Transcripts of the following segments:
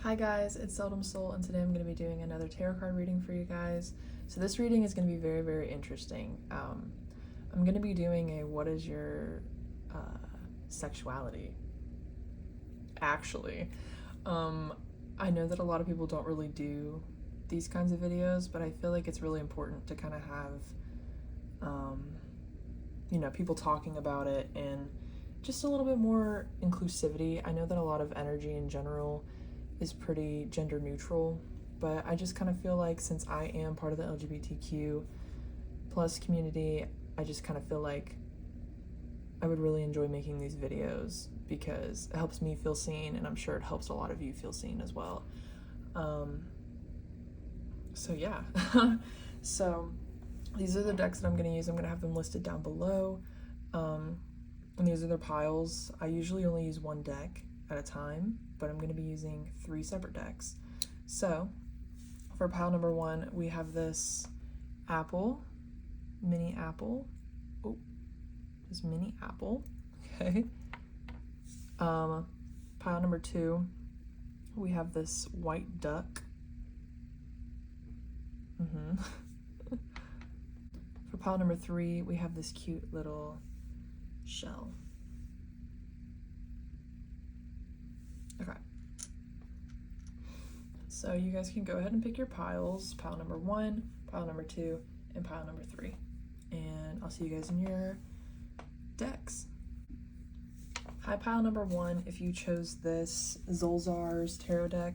Hi guys, it's seldomsol, and today I'm going to be doing another tarot card reading for you guys. So this reading is going to be very, very interesting. I'm going to be doing a what is your sexuality? Actually, I know that a lot of people don't really do these kinds of videos, but I feel like it's really important to kind of have, people talking about it and just a little bit more inclusivity. I know that a lot of energy in general is pretty gender neutral, but I just kind of feel like since I am part of the LGBTQ plus community, I just kind of feel like I would really enjoy making these videos because it helps me feel seen, and I'm sure it helps a lot of you feel seen as well. So yeah. So these are the decks that I'm going to use. I'm going to have them listed down below, and these are their piles. I usually only use one deck at a time, but I'm going to be using 3 separate decks. So for pile number 1, we have this apple, mini apple. Oh, this mini apple. Okay. Pile number 2, we have this white duck. For pile number 3, we have this cute little shell. Okay. So you guys can go ahead and pick your piles, pile number 1, pile number 2, and pile number 3. And I'll see you guys in your decks. Hi, pile number 1. If you chose this Zolar's tarot deck,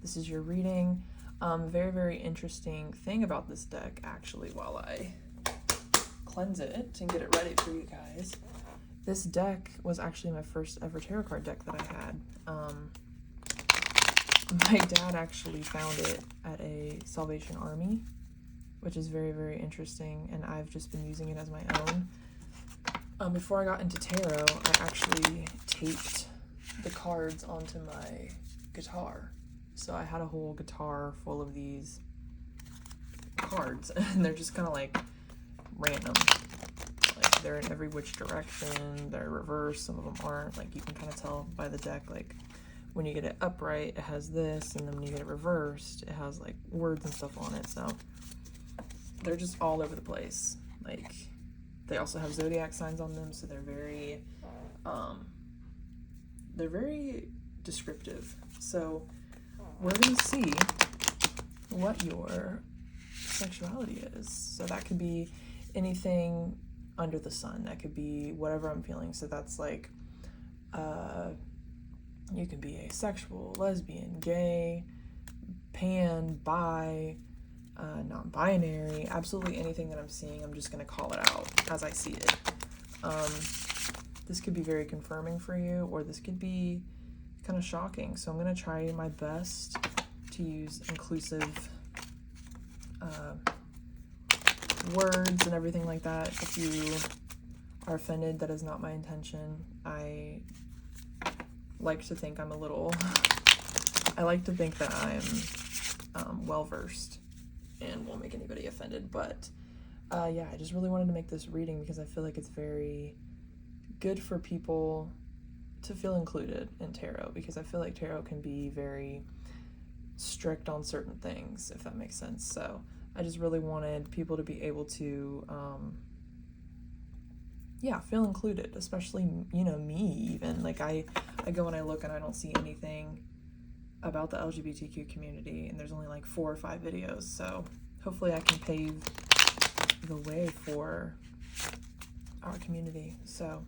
this is your reading. Very, very interesting thing about this deck, actually, while I cleanse it and get it ready for you guys. This deck was actually my first ever tarot card deck that I had. My dad actually found it at a Salvation Army, which is very, very interesting, and I've just been using it as my own. Before I got into tarot, I actually taped the cards onto my guitar. So I had a whole guitar full of these cards, and they're just kind of like random. Like they're in every which direction, they're reversed, some of them aren't. Like you can kind of tell by the deck, like when you get it upright, it has this, and then when you get it reversed, it has like words and stuff on it. So they're just all over the place. Like they also have zodiac signs on them, so they're very descriptive. So we're gonna see what your sexuality is. So that could be anything under the sun. That could be whatever I'm feeling. So that's like, you can be asexual, lesbian, gay, pan, bi, non-binary, absolutely anything that I'm seeing. I'm just gonna call it out as I see it. This could be very confirming for you, or this could be kind of shocking. So I'm gonna try my best to use inclusive words and everything like that. If you are offended, that is not my intention. I like to think I'm I like to think that I'm well-versed and won't make anybody offended, but yeah, I just really wanted to make this reading because I feel like it's very good for people to feel included in tarot, because I feel like tarot can be very strict on certain things, if that makes sense. So I just really wanted people to be able to feel included, especially me. Even like I go and I look and I don't see anything about the LGBTQ community, and there's only like 4 or 5 videos, so hopefully I can pave the way for our community. So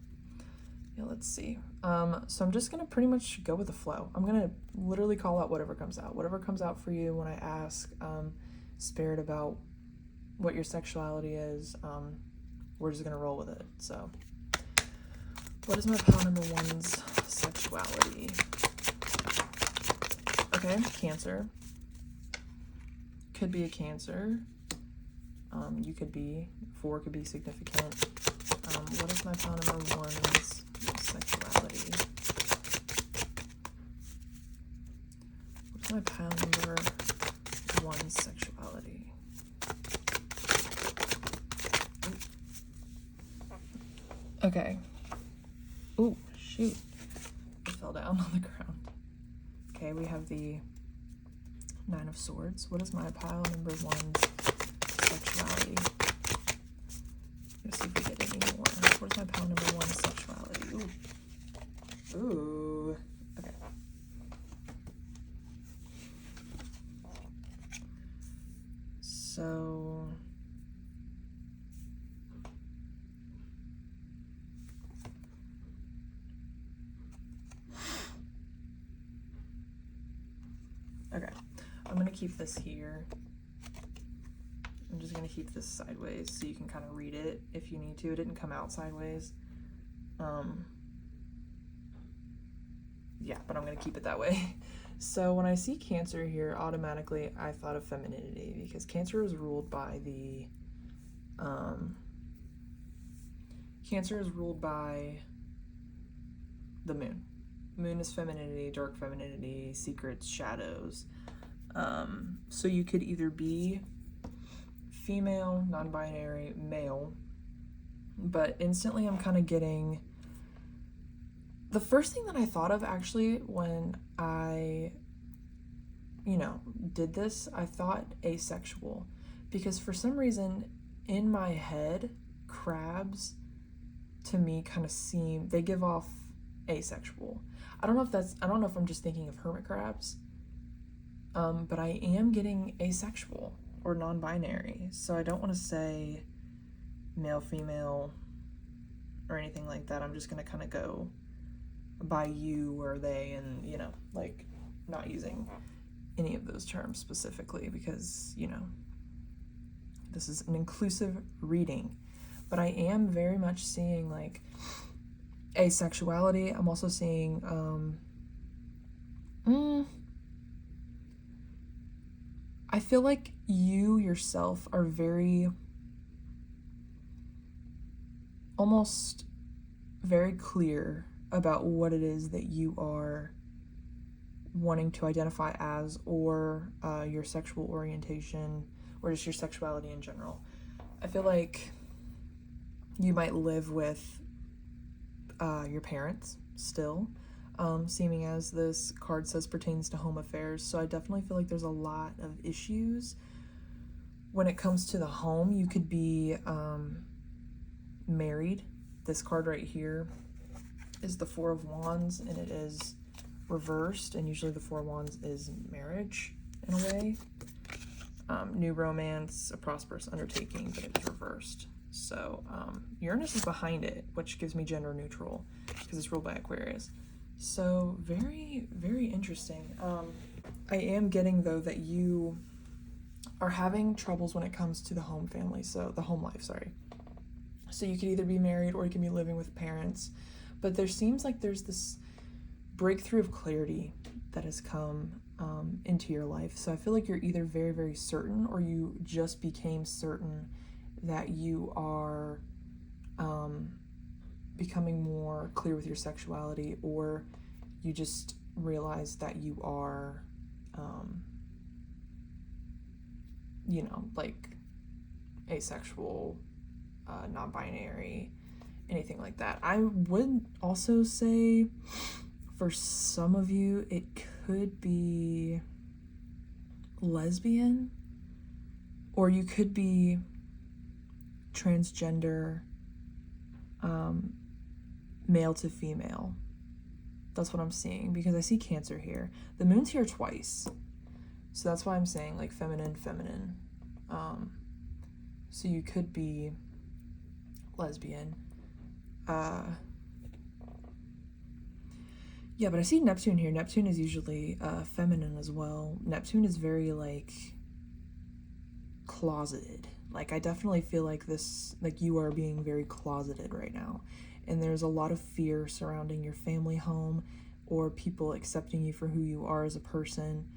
yeah, let's see. So I'm just gonna pretty much go with the flow. I'm gonna literally call out whatever comes out for you when I ask Spirit about what your sexuality is. We're just gonna roll with it. So what is my pile number 1's sexuality? Okay, Cancer. Could be a Cancer. You could be 4, could be significant. What is my pile number 1's sexuality? What's my pile number 1's sexuality? Okay. Ooh, shoot. I fell down on the ground. Okay, Okay, we have the Nine of Swords. What is my pile number 1's sexuality? Let's see if we get any more. What is my pile number 1's sexuality? Ooh. Ooh. Okay. So... okay, I'm going to keep this here. I'm just going to keep this sideways so you can kind of read it if you need to. It didn't come out sideways. Yeah, but I'm going to keep it that way. So when I see Cancer here, automatically I thought of femininity because Cancer is ruled by the moon. Moon is femininity, dark femininity, secrets, shadows. So you could either be female, non-binary, male, but instantly I'm kind of getting... The first thing that I thought of actually when I, did this, I thought asexual. Because for some reason, in my head, crabs, to me, kind of they give off asexual. I don't know if I'm just thinking of hermit crabs, but I am getting asexual or non-binary. So I don't want to say male, female, or anything like that. I'm just going to kind of go by you or they and, not using any of those terms specifically because, this is an inclusive reading. But I am very much seeing, asexuality. I'm also seeing, I feel like you yourself are almost very clear about what it is that you are wanting to identify as, or your sexual orientation, or just your sexuality in general. I feel like you might live with your parents still, seeming as this card says pertains to home affairs. So I definitely feel like there's a lot of issues when it comes to the home. You could be married. This card right here is the Four of Wands, and it is reversed, and usually the Four of Wands is marriage in a way. New romance, a prosperous undertaking, but it was reversed. So Uranus is behind it, which gives me gender neutral because it's ruled by Aquarius. So very, very interesting. I am getting, though, that you are having troubles when it comes to the home family, so the home life, sorry. So you could either be married or you can be living with parents, but there seems like there's this breakthrough of clarity that has come into your life. So I feel like you're either very, very certain, or you just became certain that you are becoming more clear with your sexuality, or you just realize that you are, asexual, non-binary, anything like that. I would also say for some of you, it could be lesbian, or you could be transgender, male to female. That's what I'm seeing, because I see Cancer here. The moon's here twice, so that's why I'm saying feminine. So you could be lesbian. Yeah, but I see Neptune here. Neptune is usually feminine as well. Neptune is very closeted. I definitely feel like this, you are being very closeted right now. And there's a lot of fear surrounding your family home or people accepting you for who you are as a person.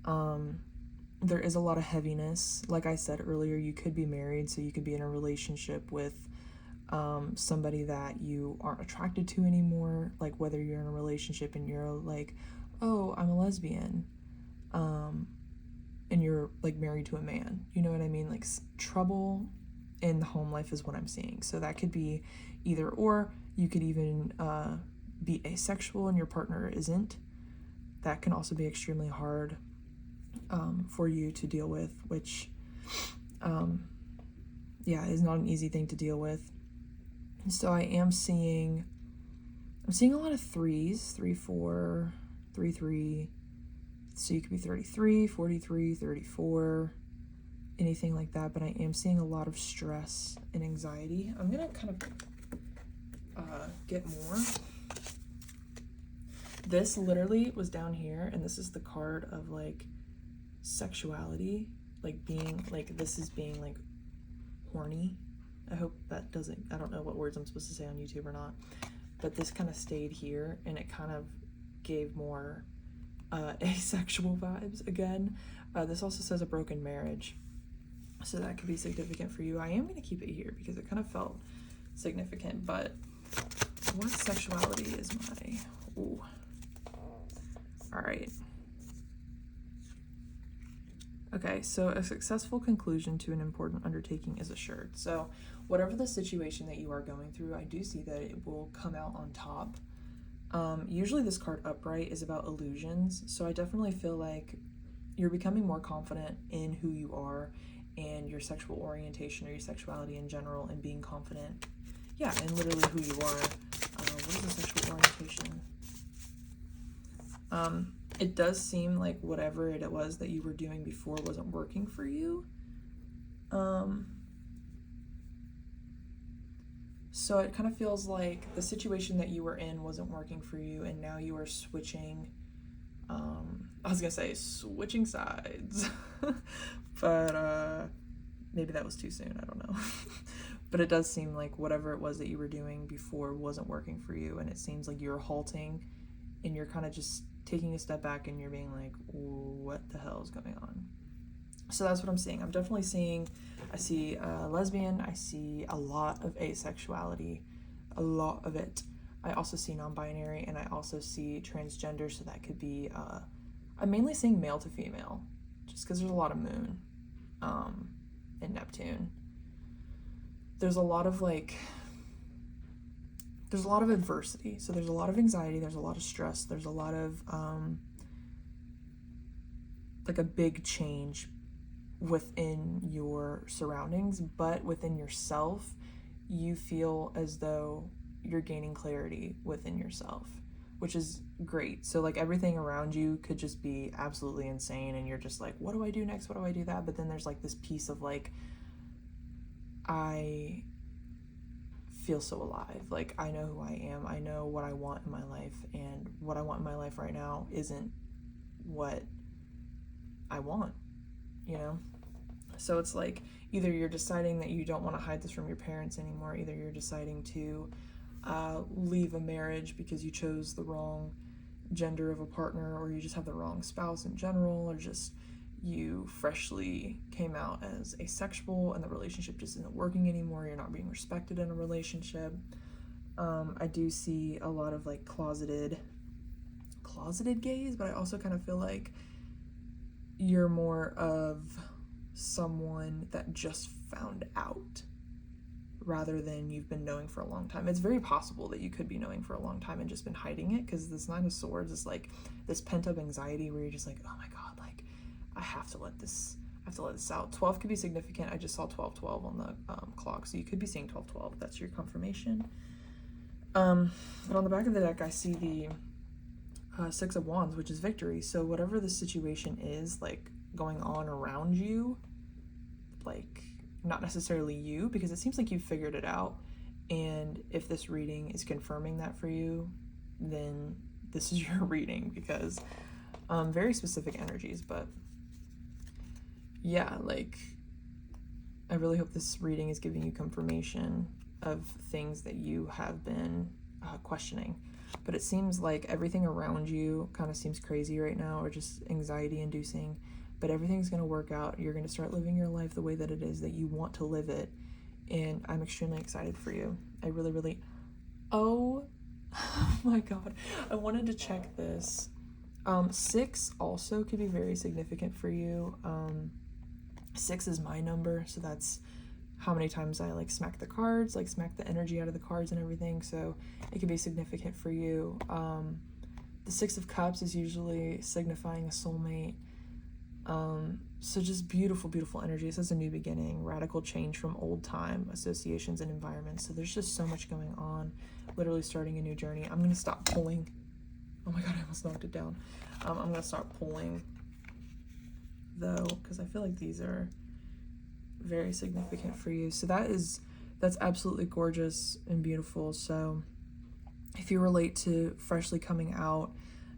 There is a lot of heaviness. Like I said earlier, you could be married, so you could be in a relationship with somebody that you aren't attracted to anymore, whether you're in a relationship and you're oh, I'm a lesbian, and you're married to a man, you know what I mean? Trouble in the home life is what I'm seeing. So that could be either or. You could even be asexual and your partner isn't, that can also be extremely hard for you to deal with, which is not an easy thing to deal with. So I'm seeing a lot of 3s, 3, 4, 3, 3. So you could be 33, 43, 34, anything like that. But I am seeing a lot of stress and anxiety. I'm going to kind of get more. This literally was down here, and this is the card of like sexuality, like being like, this is being like horny. I hope that doesn't, I don't know what words I'm supposed to say on YouTube or not, but this kind of stayed here, and it kind of gave more asexual vibes again. This also says a broken marriage, so that could be significant for you. I am going to keep it here because it kind of felt significant, but what sexuality is my, ooh, all right. Okay, so a successful conclusion to an important undertaking is assured. So whatever the situation that you are going through, I do see that it will come out on top. Usually this card upright is about illusions, so I definitely feel like you're becoming more confident in who you are and your sexual orientation or your sexuality in general, and being confident, in literally who you are. What is the sexual orientation? It does seem like whatever it was that you were doing before wasn't working for you. So it kind of feels like the situation that you were in wasn't working for you, and now you are switching, I was gonna say switching sides, but maybe that was too soon, I don't know. But it does seem like whatever it was that you were doing before wasn't working for you, and it seems like you're halting, and you're kind of just taking a step back, and you're being like, what the hell is going on? So that's what I'm seeing. I'm definitely seeing, I see lesbian, I see a lot of asexuality, a lot of it. I also see non-binary, and I also see transgender, so that could be, I'm mainly seeing male to female, just because there's a lot of moon in Neptune. There's a lot of there's a lot of adversity. So there's a lot of anxiety, there's a lot of stress, there's a lot of like a big change within your surroundings, but within yourself, you feel as though you're gaining clarity within yourself, which is great. So like everything around you could just be absolutely insane, and you're just like, what do I do next? What do I do that? But then there's like this piece of like, I feel so alive. Like, I know who I am. I know what I want in my life, and what I want in my life right now isn't what I want, you know? So it's like, either you're deciding that you don't want to hide this from your parents anymore, either you're deciding to leave a marriage because you chose the wrong gender of a partner, or you just have the wrong spouse in general, or just you freshly came out as asexual and the relationship just isn't working anymore, you're not being respected in a relationship. I do see a lot of like closeted gays, but I also kind of feel like you're more of someone that just found out rather than you've been knowing for a long time. It's very possible that you could be knowing for a long time and just been hiding it, because this Nine of Swords is like this pent-up anxiety where you're just like, oh my god, like I have to let this out. 12 could be significant. I just saw 12-12 on the clock, so you could be seeing 12-12. That's your confirmation. But on the back of the deck, I see the Six of Wands, which is victory. So whatever the situation is like going on around you, like not necessarily you, because it seems like you've figured it out, and if this reading is confirming that for you, then this is your reading, because very specific energies. But yeah, like I really hope this reading is giving you confirmation of things that you have been questioning. But it seems like everything around you kind of seems crazy right now, or just anxiety inducing, but everything's going to work out. You're going to start living your life the way that it is that you want to live it, and I'm extremely excited for you. I really oh my god, I wanted to check this. 6 also could be very significant for you. 6 is my number, so that's how many times I like smack the cards, like smack the energy out of the cards and everything, so it could be significant for you. The Six of Cups is usually signifying a soulmate. So just beautiful, beautiful energy. It says a new beginning, radical change from old time associations and environments. So there's just so much going on, literally starting a new journey. I'm going to stop pulling. Oh my God, I almost knocked it down. I'm going to stop pulling though, because I feel like these are very significant for you. So that's absolutely gorgeous and beautiful. So if you relate to freshly coming out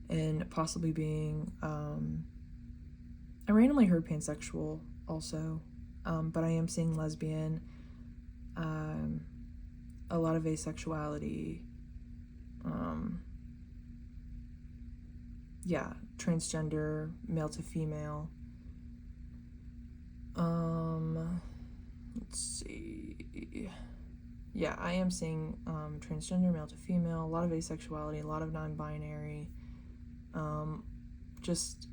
and possibly being, I randomly heard pansexual also, but I am seeing lesbian, a lot of asexuality, yeah, transgender, male to female. Let's see. Yeah, I am seeing transgender, male to female, a lot of asexuality, a lot of non-binary, just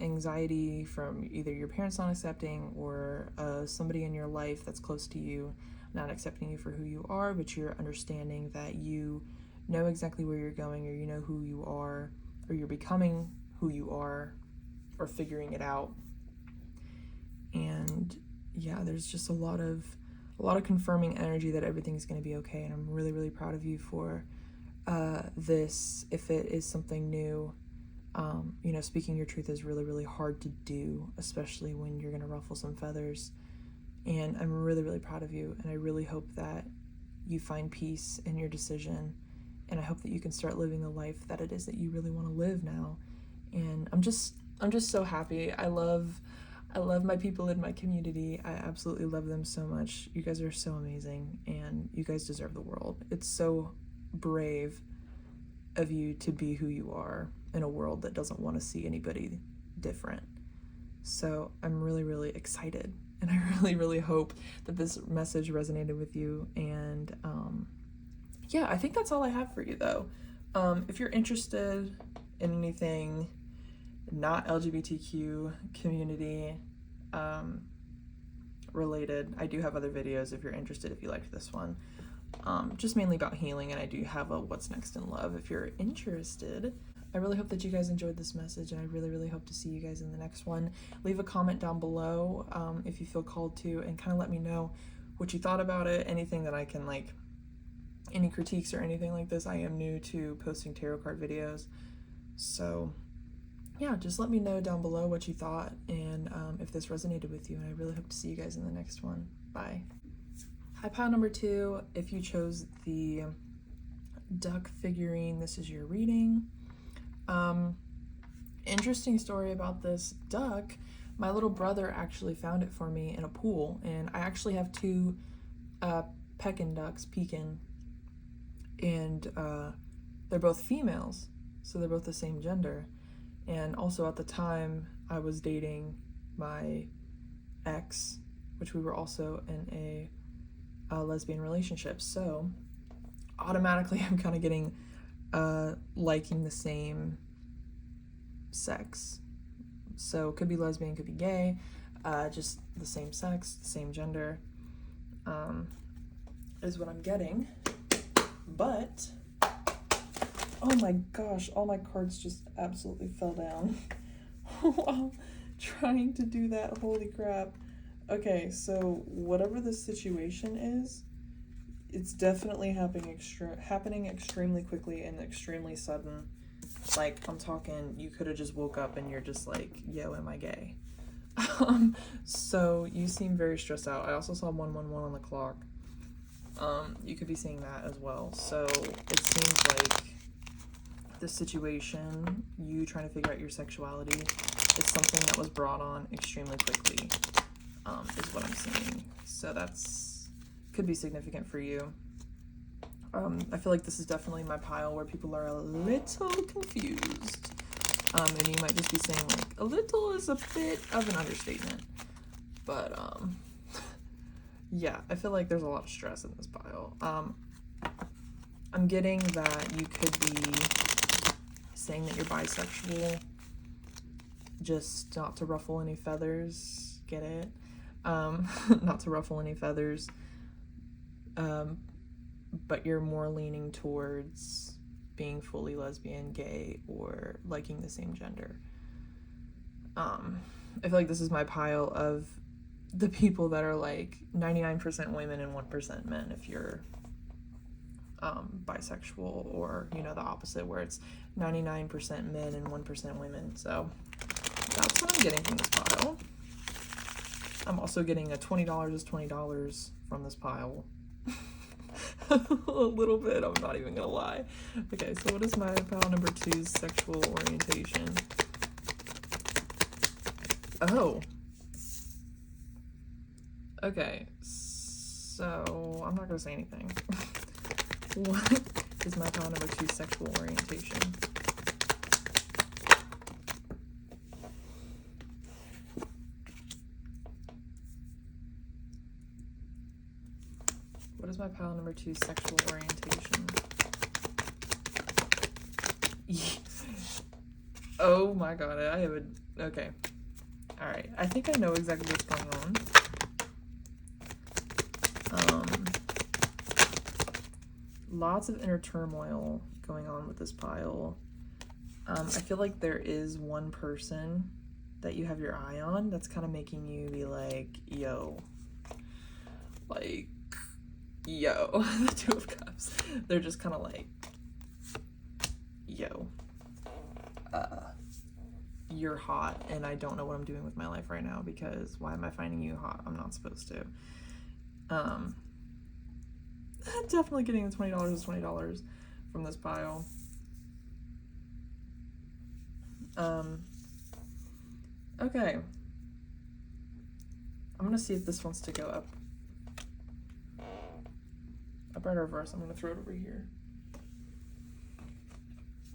anxiety from either your parents not accepting or somebody in your life that's close to you not accepting you for who you are, but you're understanding that you know exactly where you're going, or you know who you are, or you're becoming who you are, or figuring it out. And yeah, there's just a lot of confirming energy that everything's going to be okay, and I'm really, really proud of you for this. If it is something new, you know, speaking your truth is really, really hard to do, especially when you're going to ruffle some feathers. And I'm really, really proud of you, and I really hope that you find peace in your decision, and I hope that you can start living the life that it is that you really want to live now. And I'm just so happy. I love my people in my community. I absolutely love them so much. You guys are so amazing, and you guys deserve the world. It's so brave of you to be who you are in a world that doesn't want to see anybody different. So I'm really, really excited, and I really, really hope that this message resonated with you. And yeah, I think that's all I have for you though. If you're interested in anything not LGBTQ community related, I do have other videos if you're interested, if you liked this one, just mainly about healing, and I do have a what's next in love if you're interested. I really hope that you guys enjoyed this message, and I really, really hope to see you guys in the next one. Leave a comment down below if you feel called to, and kind of let me know what you thought about it, anything that I can, like, any critiques or anything like this. I am new to posting tarot card videos, so yeah, just let me know down below what you thought, and if this resonated with you, and I really hope to see you guys in the next one. Bye. Hi, pile number 2. If you chose the duck figurine, this is your reading. Interesting story about this duck. My little brother actually found it for me in a pool, and I actually have 2 Pekin ducks, and they're both females, so they're both the same gender. And also at the time I was dating my ex, which we were also in a lesbian relationship, so automatically I'm kind of getting liking the same sex. So it could be lesbian, could be gay, just the same sex, the same gender, is what I'm getting. But oh my gosh, all my cards just absolutely fell down while trying to do that. Holy crap. Okay, so whatever the situation is, it's definitely happening extremely quickly and extremely sudden. Like, I'm talking, you could have just woke up and you're just like, yo, am I gay? So you seem very stressed out. I also saw 111 on the clock. You could be seeing that as well. So it seems like the situation, you trying to figure out your sexuality, is something that was brought on extremely quickly, is what I'm seeing. So that's could be significant for you. I feel like this is definitely my pile where people are a little confused, and you might just be saying, like, a little is a bit of an understatement, but yeah, I feel like there's a lot of stress in this pile. I'm getting that you could be saying that you're bisexual, just not to ruffle any feathers, get it? Not to ruffle any feathers, but you're more leaning towards being fully lesbian, gay, or liking the same gender. I feel like this is my pile of the people that are like 99% women and 1% men if you're bisexual, or, you know, the opposite where it's 99% men and 1% women. So that's what I'm getting from this pile. I'm also getting a $20 is $20 from this pile. A little bit, I'm not even gonna lie. Okay, so what is my pile number 2's sexual orientation? Oh. Okay, so I'm not gonna say anything. What is my pile number 2's sexual orientation? What is my pile number 2's sexual orientation? Oh my god, I have a... Okay. Alright, I think I know exactly what's going on. Lots of inner turmoil going on with this pile. I feel like there is one person that you have your eye on that's kind of making you be like, yo. Like, yo. The Two of Cups. They're just kind of like, yo. You're hot, and I don't know what I'm doing with my life right now, because why am I finding you hot? I'm not supposed to. Definitely getting the $20 is $20 from this pile. Okay. I'm gonna see if this wants to go up. Upright or reverse. I'm gonna throw it over here.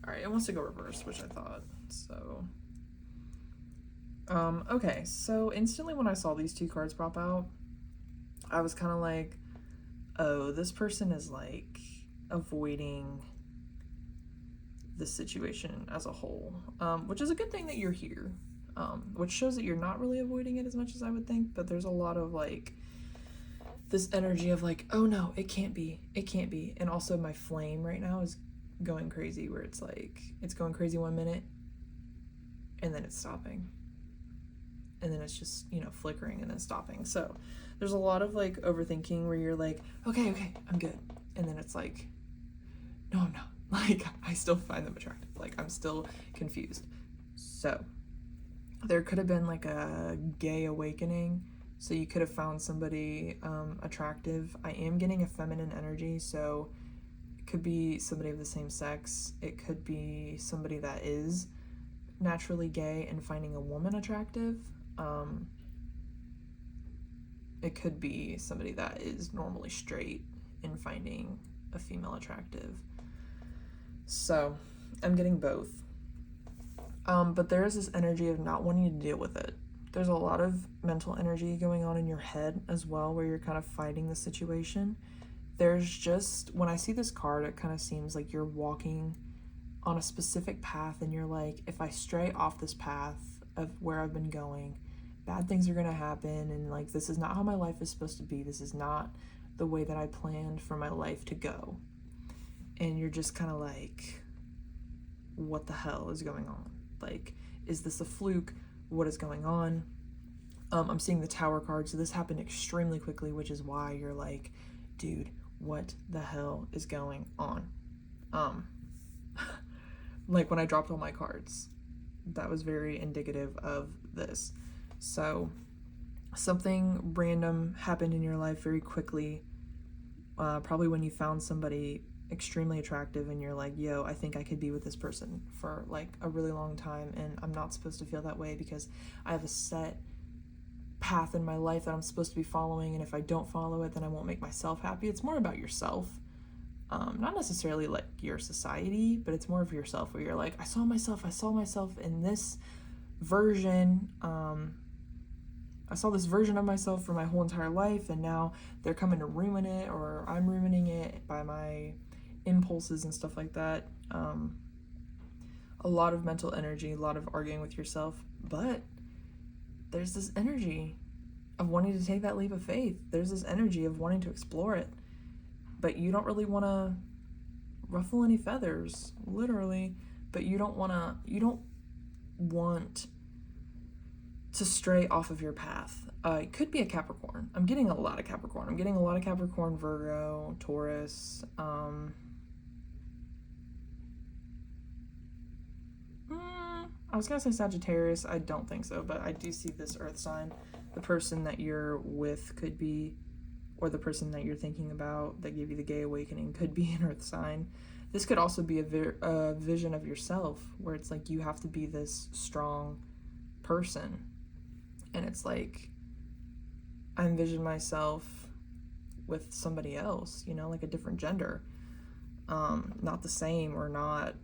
Alright, it wants to go reverse, which I thought, so... okay, so instantly when I saw these two cards pop out, I was kind of like, oh, this person is like avoiding the situation as a whole, which is a good thing that you're here, which shows that you're not really avoiding it as much as I would think, but there's a lot of like this energy of like, oh no, it can't be, and also my flame right now is going crazy, where it's like, it's going crazy 1 minute, and then it's stopping. And then it's just, you know, flickering and then stopping. So there's a lot of like overthinking where you're like, okay, I'm good. And then it's like, no, I'm not. Like, I still find them attractive. Like, I'm still confused. So there could have been like a gay awakening. So you could have found somebody attractive. I am getting a feminine energy. So it could be somebody of the same sex. It could be somebody that is naturally gay and finding a woman attractive. It could be somebody that is normally straight and finding a female attractive. So I'm getting both. But there is this energy of not wanting to deal with it. There's a lot of mental energy going on in your head as well, where you're kind of fighting the situation. There's just, when I see this card, it kind of seems like you're walking on a specific path, and you're like, if I stray off this path of where I've been going, bad things are gonna happen, and like, this is not how my life is supposed to be. This is not the way that I planned for my life to go. And you're just kind of like, what the hell is going on? Like, is this a fluke? What is going on? I'm seeing the Tower card, so this happened extremely quickly, which is why you're like, dude, what the hell is going on? Like when I dropped all my cards, that was very indicative of this. So something random happened in your life very quickly, probably when you found somebody extremely attractive and you're like, yo, I think I could be with this person for like a really long time, and I'm not supposed to feel that way because I have a set path in my life that I'm supposed to be following, and if I don't follow it, then I won't make myself happy. It's more about yourself. Not necessarily like your society, but it's more of yourself, where you're like, I saw myself in this version. I saw this version of myself for my whole entire life, and now they're coming to ruin it, or I'm ruining it by my impulses and stuff like that. A lot of mental energy, a lot of arguing with yourself, but there's this energy of wanting to take that leap of faith. There's this energy of wanting to explore it, but you don't really want to ruffle any feathers, literally, but you don't want to stray off of your path. It could be a Capricorn. I'm getting a lot of Capricorn. I'm getting a lot of Capricorn, Virgo, Taurus. I was gonna say Sagittarius. I don't think so, but I do see this earth sign. The person that you're with could be, or the person that you're thinking about that gave you the gay awakening could be an earth sign. This could also be a vision of yourself where it's like you have to be this strong person. And it's like, I envision myself with somebody else, you know, like a different gender. Not the same, or not,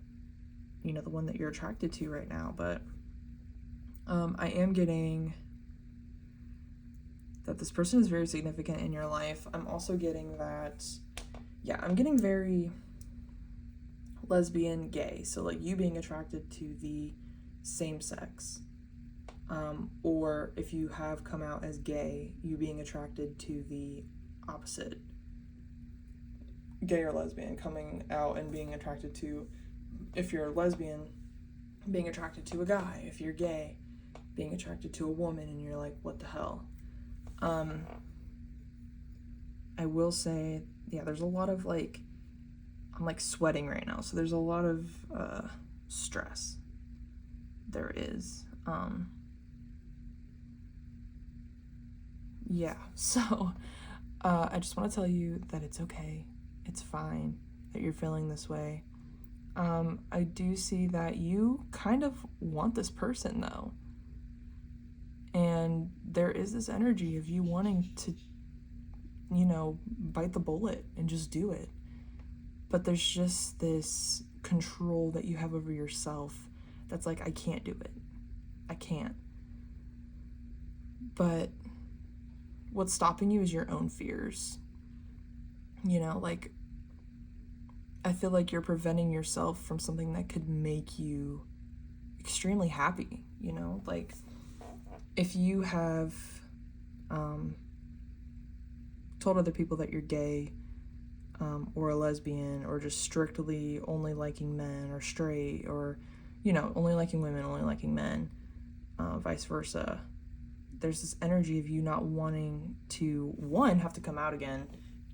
you know, the one that you're attracted to right now. But I am getting that this person is very significant in your life. I'm also getting that, yeah, I'm getting very lesbian, gay. So like you being attracted to the same sex. Or if you have come out as gay, you being attracted to the opposite. Gay or lesbian, coming out and being attracted to, if you're a lesbian, being attracted to a guy. If you're gay, being attracted to a woman, and you're like, what the hell? I will say, yeah, there's a lot of like, I'm like sweating right now, so there's a lot of stress. There is. Yeah, so I just want to tell you that it's okay. It's fine that you're feeling this way. I do see that you kind of want this person, though. And there is this energy of you wanting to, you know, bite the bullet and just do it. But there's just this control that you have over yourself that's like, I can't do it. I can't. But what's stopping you is your own fears. You know, like, I feel like you're preventing yourself from something that could make you extremely happy, you know? Like, if you have told other people that you're gay, or a lesbian, or just strictly only liking men, or straight, or, you know, only liking women, only liking men, vice versa, there's this energy of you not wanting to, 1, have to come out again,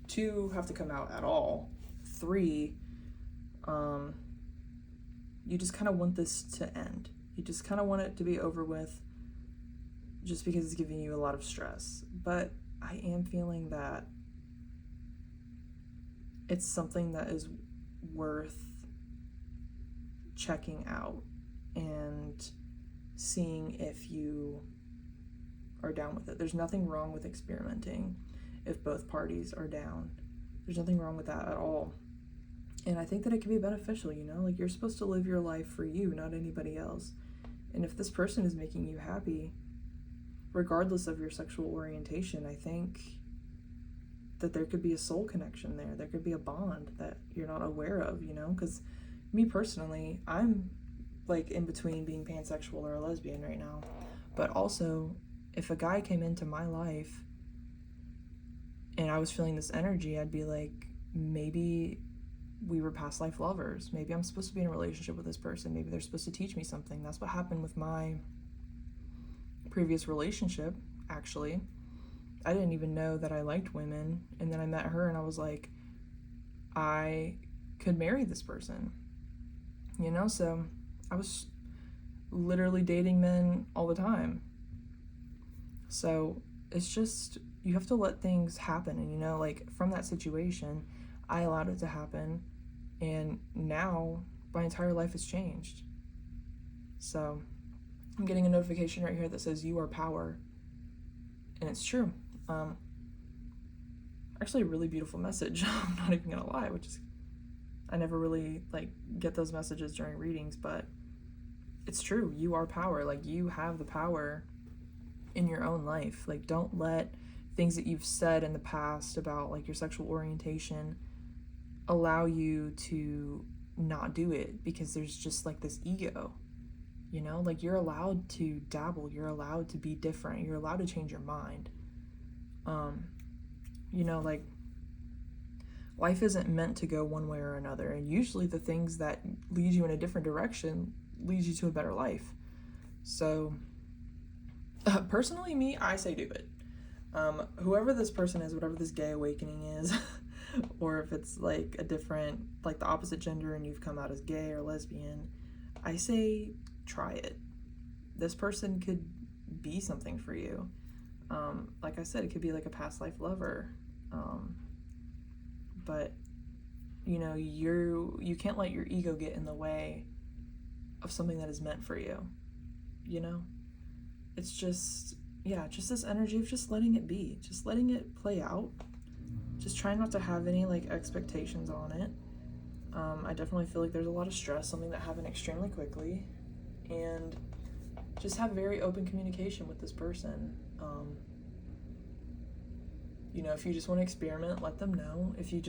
2, have to come out at all, 3, you just kind of want this to end. You just kind of want it to be over with, just because it's giving you a lot of stress. But I am feeling that it's something that is worth checking out and seeing if you are down with it. There's nothing wrong with experimenting if both parties are down. There's nothing wrong with that at all. And I think that it can be beneficial, you know? Like, you're supposed to live your life for you, not anybody else. And if this person is making you happy, regardless of your sexual orientation, I think that there could be a soul connection there. There could be a bond that you're not aware of, you know? Because me personally, I'm like in between being pansexual or a lesbian right now. But also, if a guy came into my life and I was feeling this energy, I'd be like, maybe we were past life lovers. Maybe I'm supposed to be in a relationship with this person. Maybe they're supposed to teach me something. That's what happened with my previous relationship, actually. I didn't even know that I liked women, and then I met her and I was like, I could marry this person, you know? So I was literally dating men all the time. So it's just, you have to let things happen. And, you know, like, from that situation, I allowed it to happen, and now my entire life has changed. So I'm getting a notification right here that says you are power, and it's true. Actually a really beautiful message. I'm not even gonna lie, which is, I never really like get those messages during readings, but it's true. You are power. Like, you have the power in your own life. Like, don't let things that you've said in the past about like your sexual orientation allow you to not do it, because there's just like this ego, you know? Like, you're allowed to dabble, you're allowed to be different, you're allowed to change your mind. You know, like, life isn't meant to go one way or another, and usually the things that lead you in a different direction leads you to a better life. So personally, me, I say do it. Whoever this person is, whatever this gay awakening is, or if it's like a different, like the opposite gender and you've come out as gay or lesbian, I say try it. This person could be something for you. Like I said, it could be like a past life lover. But you know, you can't let your ego get in the way of something that is meant for you. You know, it's just, yeah, just this energy of just letting it be, just letting it play out, just trying not to have any like expectations on it. I definitely feel like there's a lot of stress, something that happened extremely quickly, and just have very open communication with this person. You know, if you just want to experiment, let them know. If you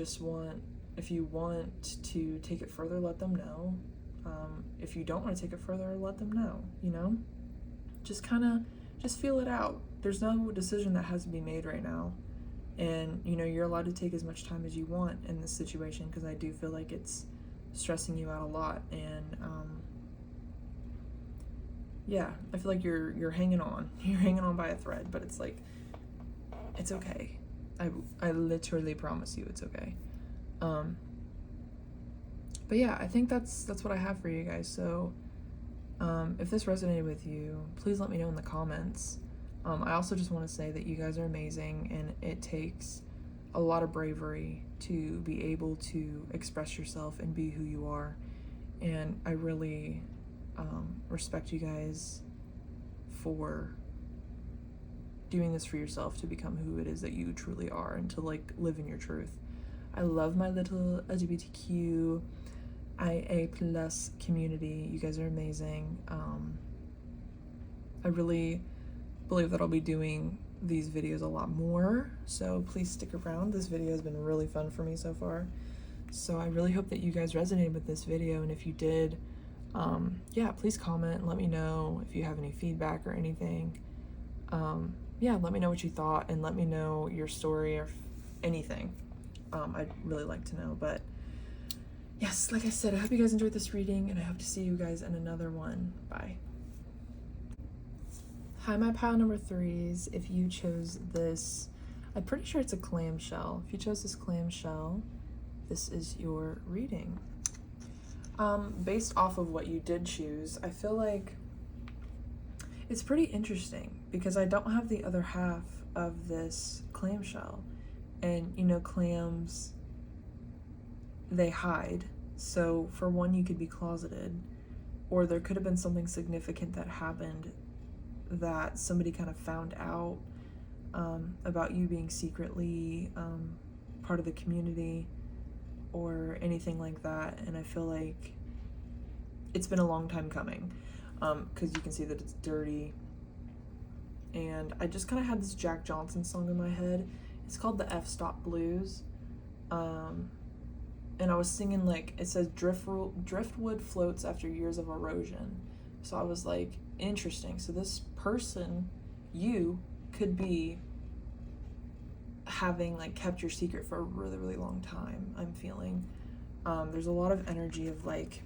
want to take it further, let them know. If you don't want to take it further, let them know, you know? Just feel it out. There's no decision that has to be made right now. And, you know, you're allowed to take as much time as you want in this situation, because I do feel like it's stressing you out a lot. And, yeah, I feel like you're hanging on. You're hanging on by a thread, but it's like, it's okay. I literally promise you it's okay. But yeah, I think that's what I have for you guys. So if this resonated with you, please let me know in the comments. I also just want to say that you guys are amazing, and it takes a lot of bravery to be able to express yourself and be who you are. And I really respect you guys for doing this for yourself, to become who it is that you truly are, and to like live in your truth. I love my little LGBTQ IA plus community. You guys are amazing. I really believe that I'll be doing these videos a lot more, so please stick around. This video has been really fun for me so far, so I really hope that you guys resonated with this video. And if you did, yeah, please comment and let me know if you have any feedback or anything. Yeah, let me know what you thought, and let me know your story or anything. I'd really like to know. But yes, like I said, I hope you guys enjoyed this reading, and I hope to see you guys in another one. Bye. Hi, my pile number 3s. If you chose this, I'm pretty sure it's a clamshell. If you chose this clamshell, this is your reading. Based off of what you did choose, I feel like it's pretty interesting, because I don't have the other half of this clamshell. And, you know, clams, they hide. So for one, you could be closeted, or there could have been something significant that happened that somebody kind of found out about you being secretly part of the community or anything like that. And I feel like it's been a long time coming, because you can see that it's dirty. And I just kind of had this Jack Johnson song in my head. It's called the F-Stop Blues. And I was singing, like, it says driftwood floats after years of erosion. So I was like, interesting. So this person, you could be having like kept your secret for a really, really long time, I'm feeling. There's a lot of energy of like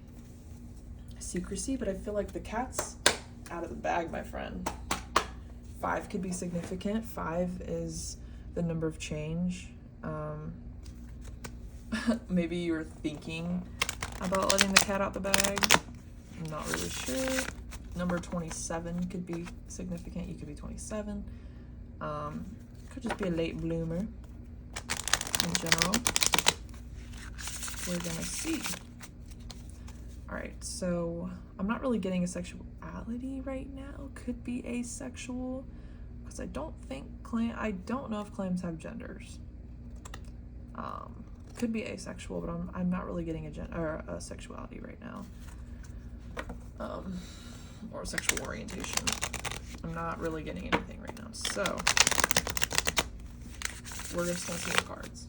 secrecy, but I feel like the cat's out of the bag, my friend. 5 could be significant. 5 is the number of change. Maybe you were thinking about letting the cat out the bag. I'm not really sure. Number 27 could be significant. You could be 27. Could just be a late bloomer in general. We're gonna see. Alright, so I'm not really getting a sexuality right now. Could be asexual, because I don't know if clams have genders. Could be asexual, but I'm not really getting a sexuality right now. Or a sexual orientation. I'm not really getting anything right now. So we're just gonna see the cards.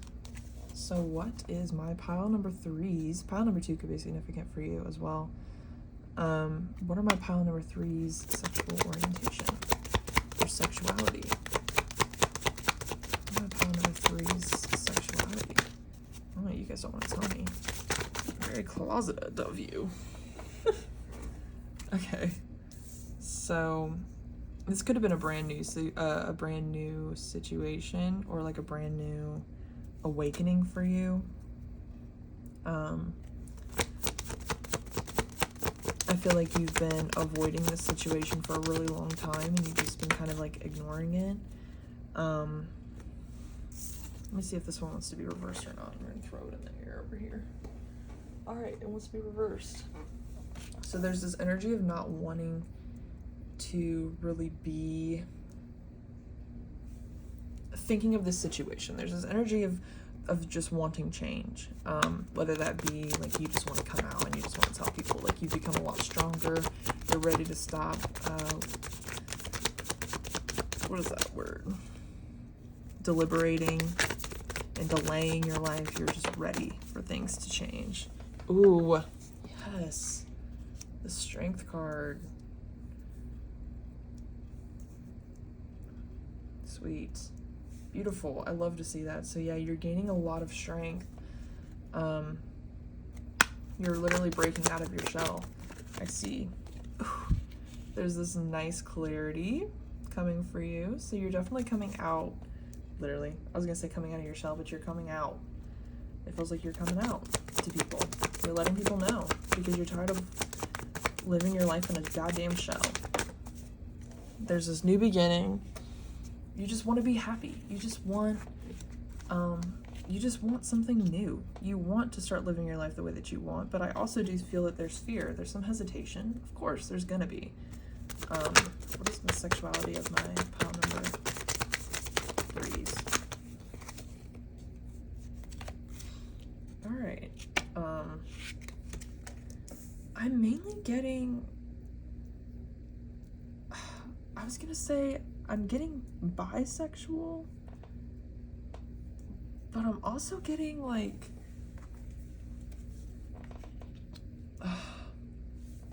So what is my pile number 3's? Pile number 2 could be significant for you as well. What are my pile number 3's sexual orientation or sexuality? What are my pile number 3's sexuality? Oh, closeted of you. Okay, so this could have been a brand new situation, or like a brand new awakening for you. I feel like you've been avoiding this situation for a really long time, and you've just been kind of like ignoring it. Let me see if this one wants to be reversed or not. I'm going to throw it in the air over here. All right, it wants to be reversed. So there's this energy of not wanting to really be thinking of this situation. There's this energy of just wanting change, whether that be like you just want to come out and you just want to tell people, like you've become a lot stronger, you're ready to stop, what is that word, deliberating and delaying your life. You're just ready for things to change. Ooh, yes, the Strength card. Sweet. Beautiful. I love to see that. So yeah, you're gaining a lot of strength. You're literally breaking out of your shell. I see. There's this nice clarity coming for you. So you're definitely coming out. Literally. I was going to say coming out of your shell, but you're coming out. It feels like you're coming out to people. You're letting people know because you're tired of living your life in a goddamn shell. There's this new beginning. You just want to be happy. You just want something new. You want to start living your life the way that you want, but I also do feel that there's fear. There's some hesitation. Of course, there's gonna be. What is the sexuality of my pile number 3s? All right. I'm mainly getting, I was gonna say, I'm getting bisexual, but I'm also getting like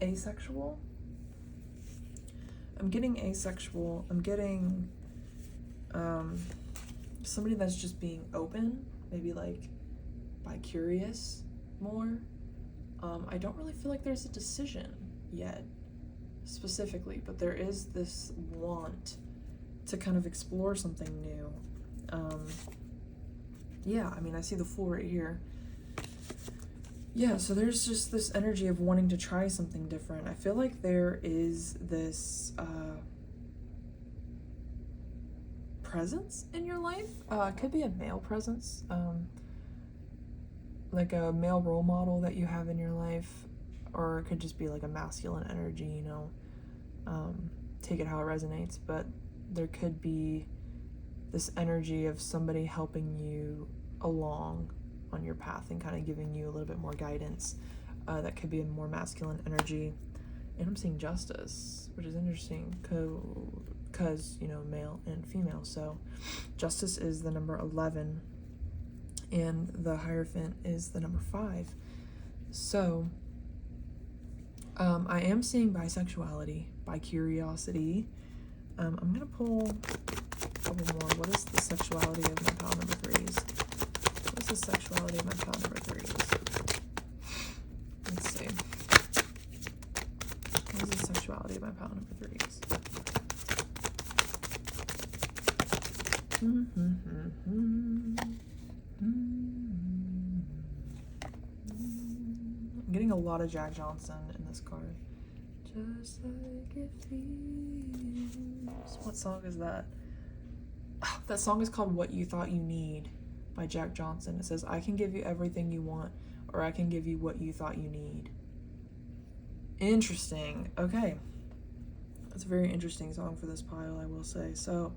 asexual. I'm getting asexual. I'm getting somebody that's just being open, maybe like bi-curious more. I don't really feel like there's a decision yet specifically, but there is this want to kind of explore something new. Yeah, I mean, I see the Fool right here. Yeah, so there's just this energy of wanting to try something different. I feel like there is this presence in your life. It could be a male presence, like a male role model that you have in your life, or it could just be like a masculine energy, you know. Take it how it resonates, but there could be this energy of somebody helping you along on your path and kind of giving you a little bit more guidance. That could be a more masculine energy. And I'm seeing Justice, which is interesting because, you know, male and female. So Justice is the number 11 and the Hierophant is the number 5. So I am seeing bisexuality, bi-curiosity. I'm going to pull a couple more. What is the sexuality of my pile number 3s? What is the sexuality of my pile number 3s? Let's see. What is the sexuality of my pile number 3s? I'm getting a lot of Jack Johnson in this card. Just like it feels. What song is that? Oh, that song is called What You Thought You Need by Jack Johnson. It says, I can give you everything you want, or I can give you what you thought you need. Interesting. Okay. That's a very interesting song for this pile, I will say. So,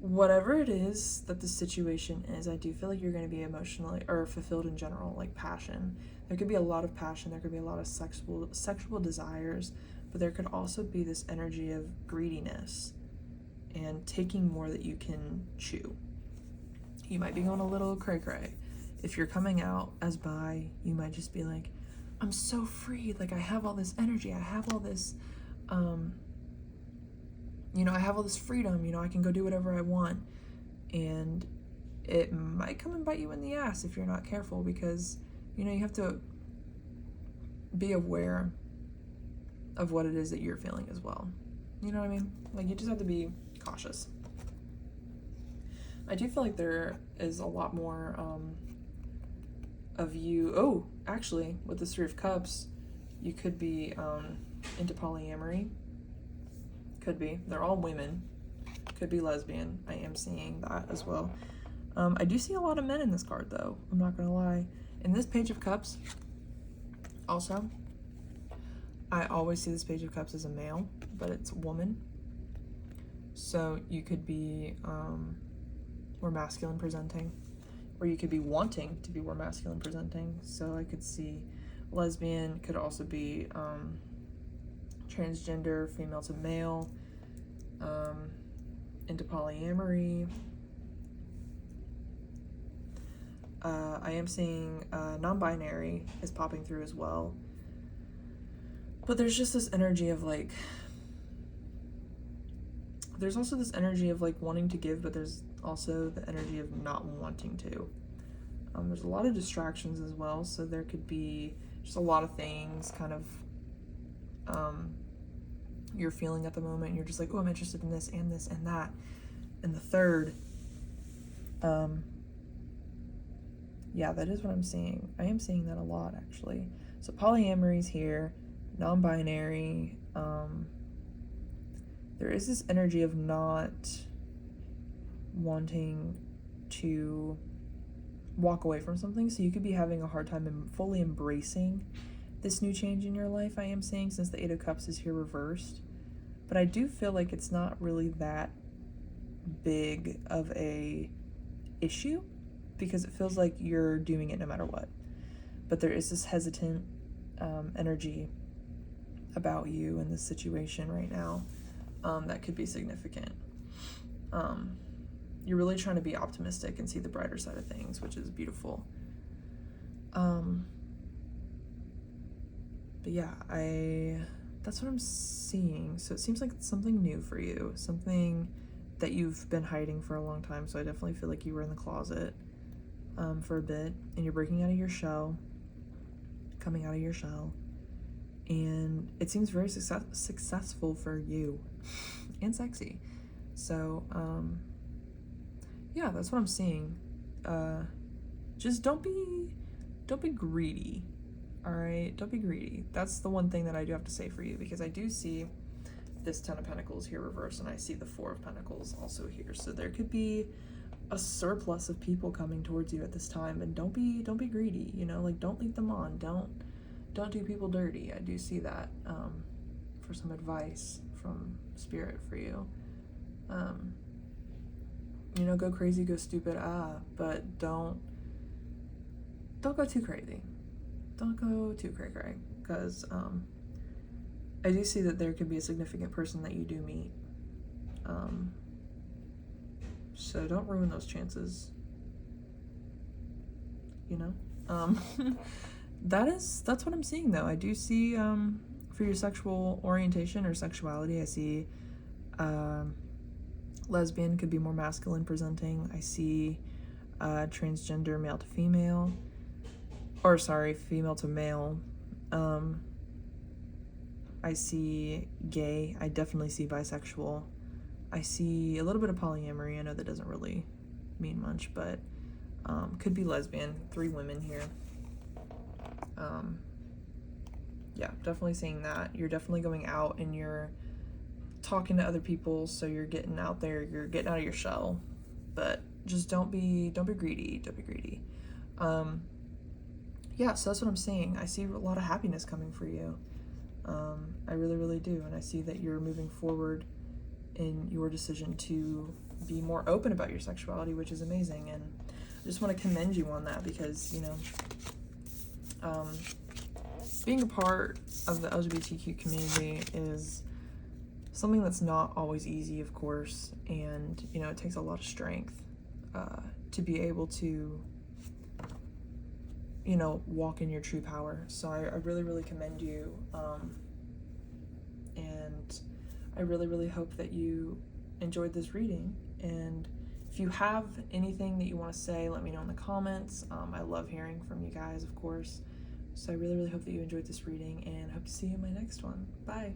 whatever it is that the situation is, I do feel like you're going to be emotionally or fulfilled in general, like passion. There could be a lot of passion, there could be a lot of sexual desires, but there could also be this energy of greediness and taking more that you can chew. You might be going a little cray-cray. If you're coming out as bi, you might just be like, I'm so free, like I have all this energy, I have all this, you know, I have all this freedom, you know, I can go do whatever I want. And it might come and bite you in the ass if you're not careful, because, you know, you have to be aware of what it is that you're feeling as well. You know what I mean? Like, you just have to be cautious. I do feel like there is a lot more of you. Oh, actually, with the Three of Cups, you could be into polyamory. Could be. They're all women. Could be lesbian. I am seeing that as well. I do see a lot of men in this card, though. I'm not gonna lie. In this Page of Cups, also, I always see this Page of Cups as a male, but it's a woman. So you could be more masculine presenting, or you could be wanting to be more masculine presenting. So I could see lesbian, could also be transgender, female to male, into polyamory. I am seeing non-binary is popping through as well. But there's just this energy of like, there's also this energy of like wanting to give, but there's also the energy of not wanting to. There's a lot of distractions as well, so there could be just a lot of things kind of you're feeling at the moment. You're just like, oh, I'm interested in this and this and that and the third. Yeah, that is what I'm seeing. I am seeing that a lot, actually. So polyamory's here, non-binary. There is this energy of not wanting to walk away from something, so you could be having a hard time fully embracing this new change in your life. I am seeing, since the Eight of Cups is here reversed, but I do feel like it's not really that big of a issue, because it feels like you're doing it no matter what. But there is this hesitant energy about you in this situation right now that could be significant. You're really trying to be optimistic and see the brighter side of things, which is beautiful. But yeah, that's what I'm seeing. So it seems like it's something new for you, something that you've been hiding for a long time. So I definitely feel like you were in the closet for a bit, and you're breaking out of your shell, coming out of your shell, and it seems very successful for you and sexy. So yeah, that's what I'm seeing. Just don't be greedy. All right, don't be greedy. That's the one thing that I do have to say for you, because I do see this Ten of Pentacles here reversed, and I see the Four of Pentacles also here. So there could be a surplus of people coming towards you at this time, and don't be greedy, you know, like, don't lead them on. Don't do people dirty. I do see that for some advice from Spirit for you. You know, go crazy, go stupid, but don't go too crazy. Don't go too cray-cray, because I do see that there could be a significant person that you do meet. So don't ruin those chances, you know? That's what I'm seeing, though. I do see, for your sexual orientation or sexuality, I see lesbian could be more masculine presenting. I see transgender, male to female, or sorry, female to male. I see gay. I definitely see bisexual. I see a little bit of polyamory. I know that doesn't really mean much, but could be lesbian. 3 women here. Yeah, definitely seeing that. You're definitely going out and you're talking to other people, so you're getting out there, you're getting out of your shell, but just don't be greedy. Don't be greedy. Yeah, so that's what I'm saying. I see a lot of happiness coming for you. I really, really do. And I see that you're moving forward in your decision to be more open about your sexuality, which is amazing. And I just want to commend you on that, because, you know, being a part of the LGBTQ community is something that's not always easy, of course. And, you know, it takes a lot of strength to be able to, you know, walk in your true power. So I really, really commend you. And I really, really hope that you enjoyed this reading. And if you have anything that you want to say, let me know in the comments. I love hearing from you guys, of course. So I really, really hope that you enjoyed this reading, and hope to see you in my next one. Bye!